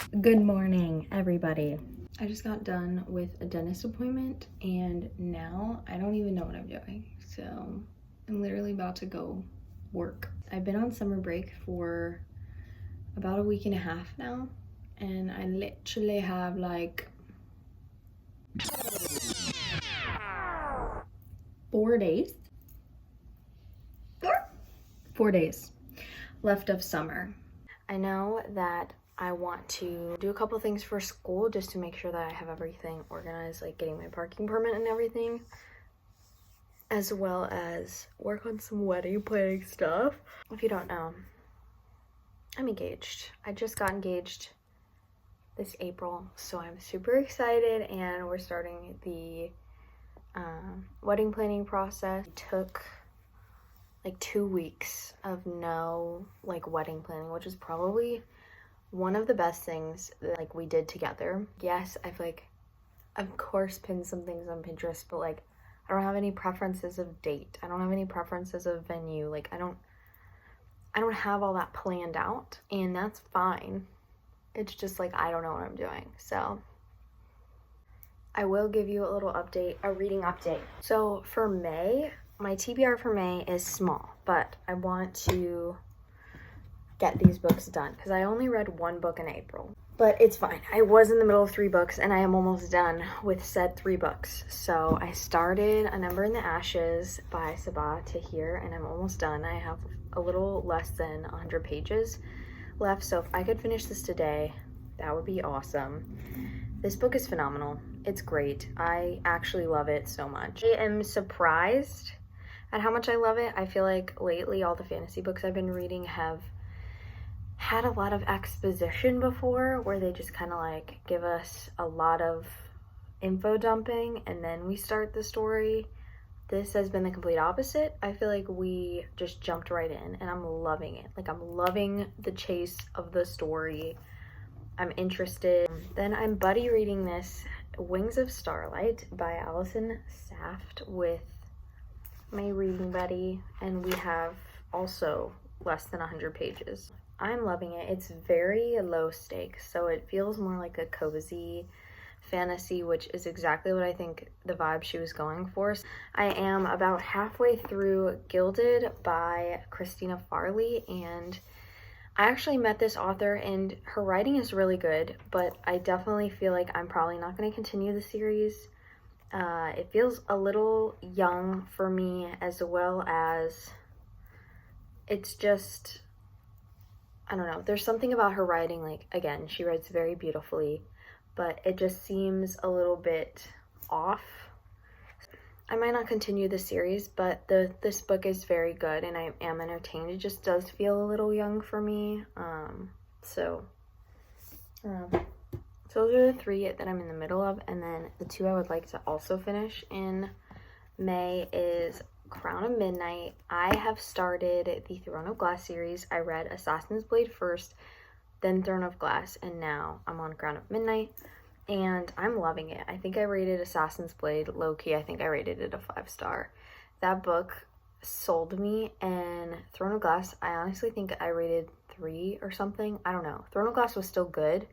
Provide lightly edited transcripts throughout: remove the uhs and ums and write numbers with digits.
Good morning, everybody. I just got done with a dentist appointment and now I don't even know what I'm doing. So I'm literally about to go work. I've been on summer break for about a week and a half now, and I literally have like 4 days. 4 days left of summer. I know that I want to do a couple things for school just to make sure that I have everything organized, like getting my parking permit and everything, as well as work on some wedding planning stuff. If you don't know, I'm engaged. I just got engaged this April, so I'm super excited, and we're starting the wedding planning process. It took like 2 weeks of no wedding planning, which is probably one of the best things that we did together. Yes, I've of course pinned some things on Pinterest, but I don't have any preferences of date. I don't have any preferences of venue. I don't have all that planned out, and that's fine. It's just I don't know what I'm doing. So I will give you a little update, a reading update. So for May, my TBR for May is small, but I want to get these books done because I only read one book in April. But it's fine. I was in the middle of 3 books and I am almost done with said 3 books. So I started A Number in the Ashes by Sabaa Tahir and I'm almost done. I have a little less than 100 pages left. So if I could finish this today, that would be awesome. This book is phenomenal. It's great. I actually love it so much. I am surprised at how much I love it. I feel like lately all the fantasy books I've been reading have had a lot of exposition before, where they just kind of give us a lot of info dumping and then we start the story. This has been the complete opposite. I feel like we just jumped right in and I'm loving it. I'm loving the chase of the story. I'm interested. Then I'm buddy reading this Wings of Starlight by Allison Saft with my reading buddy, and we have also less than 100 pages. I'm loving it. It's very low stakes, so it feels more like a cozy fantasy, which is exactly what I think the vibe she was going for. I am about halfway through Gilded by Christina Farley, and I actually met this author and her writing is really good, but I definitely feel like I'm probably not going to continue the series. It feels a little young for me, as well as it's just, I don't know, there's something about her writing, again, she writes very beautifully, but it just seems a little bit off. I might not continue the series, but this book is very good and I am entertained. It just does feel a little young for me. So those are the 3 that I'm in the middle of, and then the 2 I would like to also finish in May is Crown of Midnight. I have started the Throne of Glass series. I read Assassin's Blade first, then Throne of Glass, and now I'm on Crown of Midnight, and I'm loving it. I think I rated Assassin's Blade low-key. I think I rated it a 5-star. That book sold me, and Throne of Glass, I honestly think I rated 3 or something. I don't know. Throne of Glass was still good,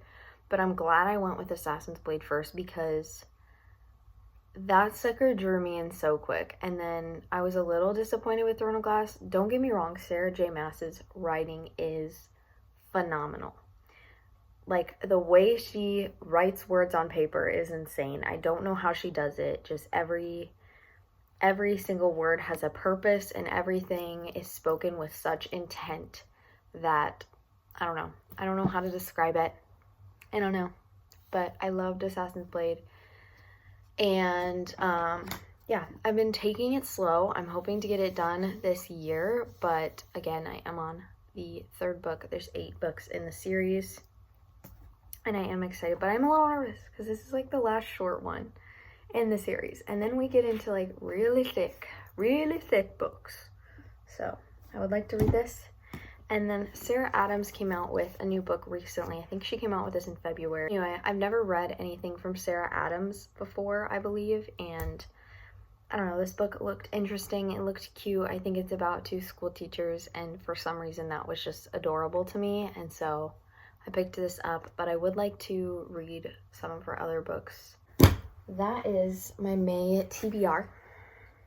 but I'm glad I went with Assassin's Blade first because that sucker drew me in so quick. And then I was a little disappointed with Throne of Glass. Don't get me wrong, Sarah J. Maas's writing is phenomenal. The way she writes words on paper is insane. I don't know how she does it. Just every single word has a purpose and everything is spoken with such intent that I don't know. I don't know how to describe it. I don't know. But I loved Assassin's Blade. And yeah, I've been taking it slow. I'm hoping to get it done this year, but again, I am on the 3rd book. There's 8 books in the series, and I am excited, but I'm a little nervous because this is the last short one in the series, and then we get into really thick books. So I would like to read this. And then Sarah Adams came out with a new book recently. I think she came out with this in February. Anyway, I've never read anything from Sarah Adams before, I believe, and I don't know, this book looked interesting. It looked cute. I think it's about 2 school teachers, and for some reason that was just adorable to me, and so I picked this up, but I would like to read some of her other books. That is my May TBR,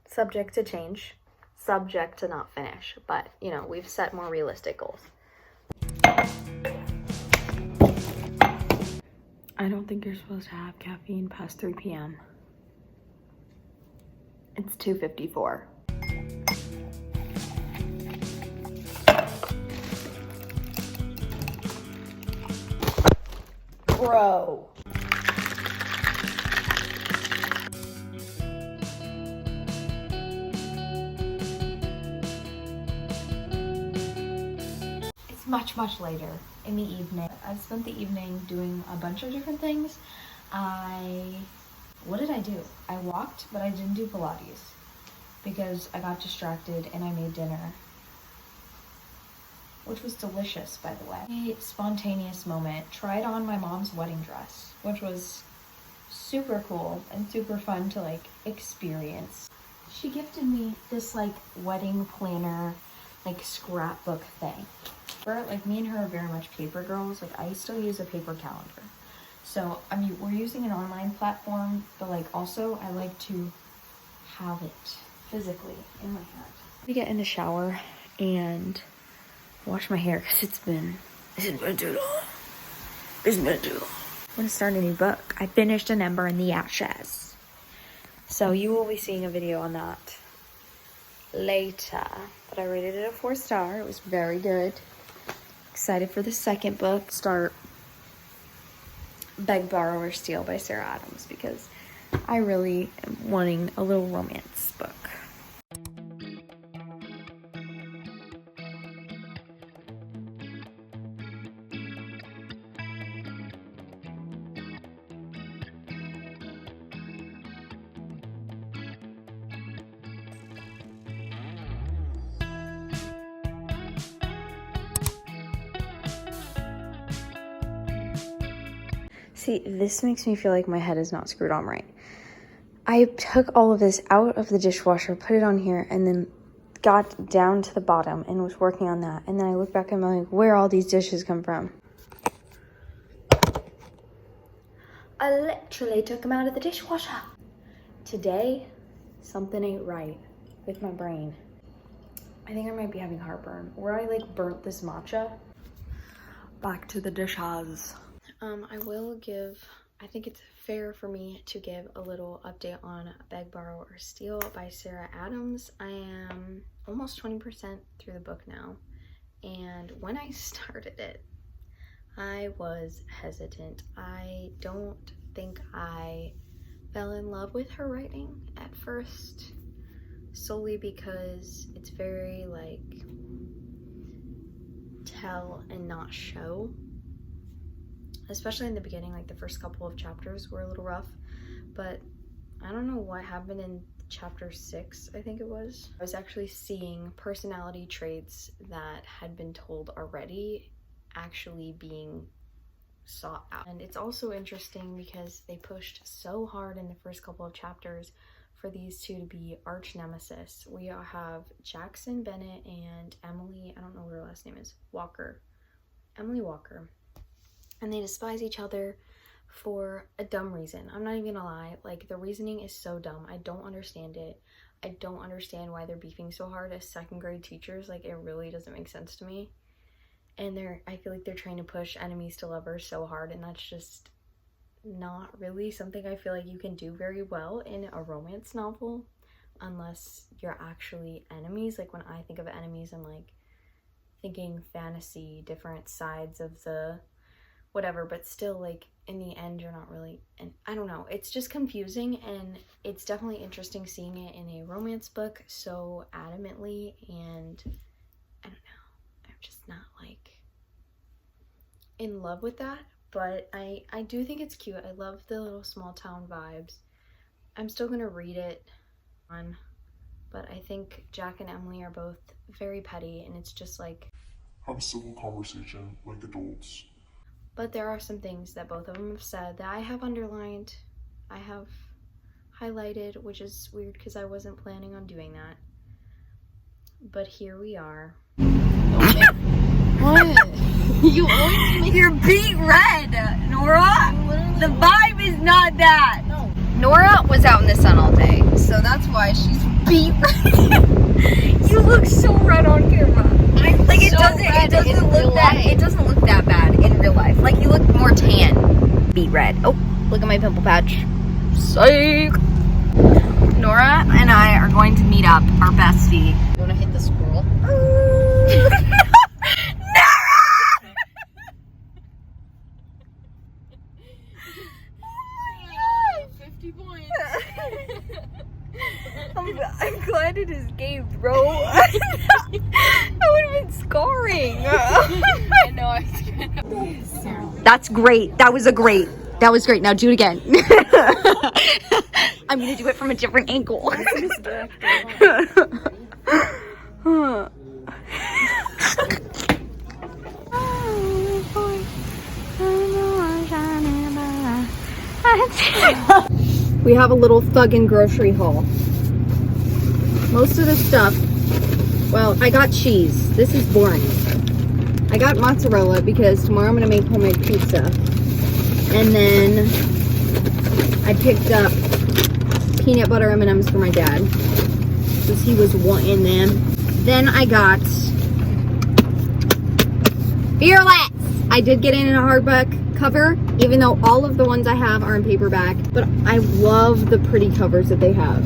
subject to change, subject to not finish, but you know, we've set more realistic goals. I don't think you're supposed to have caffeine past 3 p.m. It's 2:54. Bro. It's much later in the evening. I've spent the evening doing a bunch of different things. What did I do? I walked, but I didn't do Pilates because I got distracted and I made dinner, which was delicious, by the way. A spontaneous moment. Tried on my mom's wedding dress, which was super cool and super fun to like experience. She gifted me this like wedding planner, like scrapbook thing. Like me and her are very much paper girls. Like I still use a paper calendar. So, I mean, we're using an online platform, but like also I like to have it physically in my hand. We get in the shower and wash my hair because it's been too long. I'm gonna start a new book. I finished An Ember in the Ashes. So you will be seeing a video on that later. But I rated it a 4-star. It was very good. Excited for the second book. Start Beg, Borrow, or Steal by Sarah Adams because I really am wanting a little romance book. See, this makes me feel like my head is not screwed on right. I took all of this out of the dishwasher, put it on here, and then got down to the bottom and was working on that. And then I look back and I'm like, where all these dishes come from? I literally took them out of the dishwasher. Today, something ain't right with my brain. I think I might be having heartburn. Or I like burnt this matcha. Back to the dishes. I will give, I think it's fair for me to give a little update on Beg, Borrow, or Steal by Sarah Adams. I am almost 20% through the book now, and when I started it, I was hesitant. I don't think I fell in love with her writing at first, solely because it's very like tell and not show. Especially in the beginning, like the first couple of chapters were a little rough, but I don't know what happened in chapter 6, I think it was. I was actually seeing personality traits that had been told already actually being sought out. And it's also interesting because they pushed so hard in the first couple of chapters for these two to be arch nemesis. We have Jackson Bennett and Emily, I don't know what her last name is, Walker. Emily Walker. And they despise each other for a dumb reason. I'm not even gonna lie, like the reasoning is so dumb. I don't understand it. I don't understand why they're beefing so hard as second grade teachers. Like it really doesn't make sense to me. And I feel like they're trying to push enemies to lovers so hard, and that's just not really something I feel like you can do very well in a romance novel unless you're actually enemies. Like when I think of enemies, I'm like thinking fantasy, different sides of the whatever, but still like in the end you're not really, and I don't know, it's just confusing, and it's definitely interesting seeing it in a romance book so adamantly, and I don't know, I'm just not like in love with that, but I do think it's cute. I love the little small town vibes. I'm still gonna read it on, but I think Jack and Emily are both very petty, and it's just like have a civil conversation like adults. But there are some things that both of them have said that I have underlined, I have highlighted, which is weird because I wasn't planning on doing that. But here we are. What? You always You're beet red, Nora. The vibe is not that. No. Nora was out in the sun all day, so that's why she's beet red. You look so red on camera. Like it doesn't look that bad in real life. Like you look more tan. Beet red. Oh, look at my pimple patch. Psych. Nora and I are going to meet up our bestie. You wanna hit the squirrel? Nora! 50 points. I'm glad it is game, bro. That would have been scarring. I know, I That's great. That was great. Now do it again. I'm gonna do it from a different angle. We have a little thuggin' grocery haul. Most of the stuff, well, I got cheese. This is boring. I got mozzarella because tomorrow I'm gonna make homemade pizza. And then I picked up peanut butter M&Ms for my dad because he was wanting them. Then I got Fearless. I did get it in a hardback cover, even though all of the ones I have are in paperback, but I love the pretty covers that they have.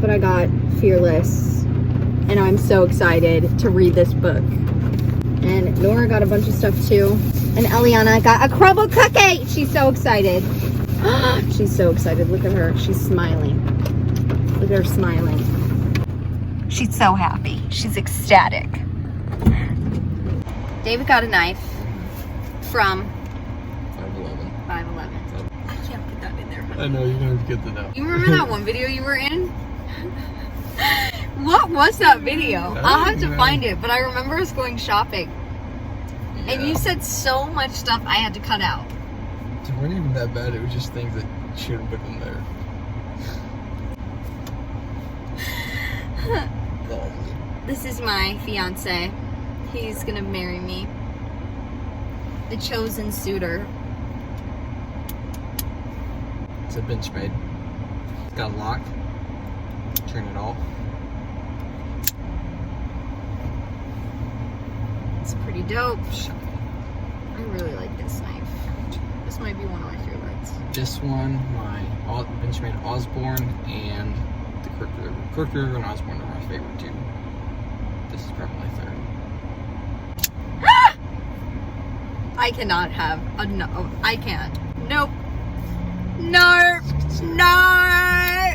But I got Fearless, and I'm so excited to read this book. And Nora got a bunch of stuff too. And Eliana got a crumble cookie. She's so excited. She's so excited. Look at her. She's smiling. Look at her smiling. She's so happy. She's ecstatic. David got a knife from 511. 511. I can't put that in there. I know, you're gonna get the know. You remember that one video you were in? What was that video? I'll have to find it, but I remember us going shopping. Yeah. And you said so much stuff I had to cut out. It weren't even that bad, it was just things that shouldn't have been there. This is my fiance. He's gonna marry me. The chosen suitor. It's a Benchmade. It's got a lock. Turn it off. It's pretty dope. I really like this knife. This might be one of my favorites. This one, my Benchmade Osborne, and the Crooked River. Crooked River and Osborne are my favorite too. This is probably my third. I cannot have a no. I can't. Nope. No. No.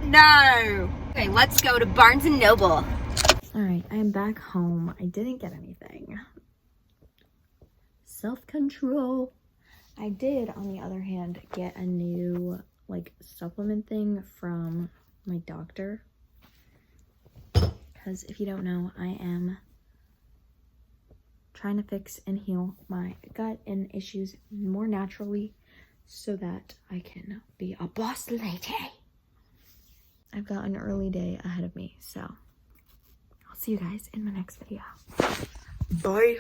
No. Okay, let's go to Barnes & Noble. All right, I'm back home. I didn't get anything. Self-control. I did, on the other hand, get a new, like, supplement thing from my doctor. Because if you don't know, I am trying to fix and heal my gut and issues more naturally so that I can be a boss lady. I've got an early day ahead of me, so I'll see you guys in my next video. Bye.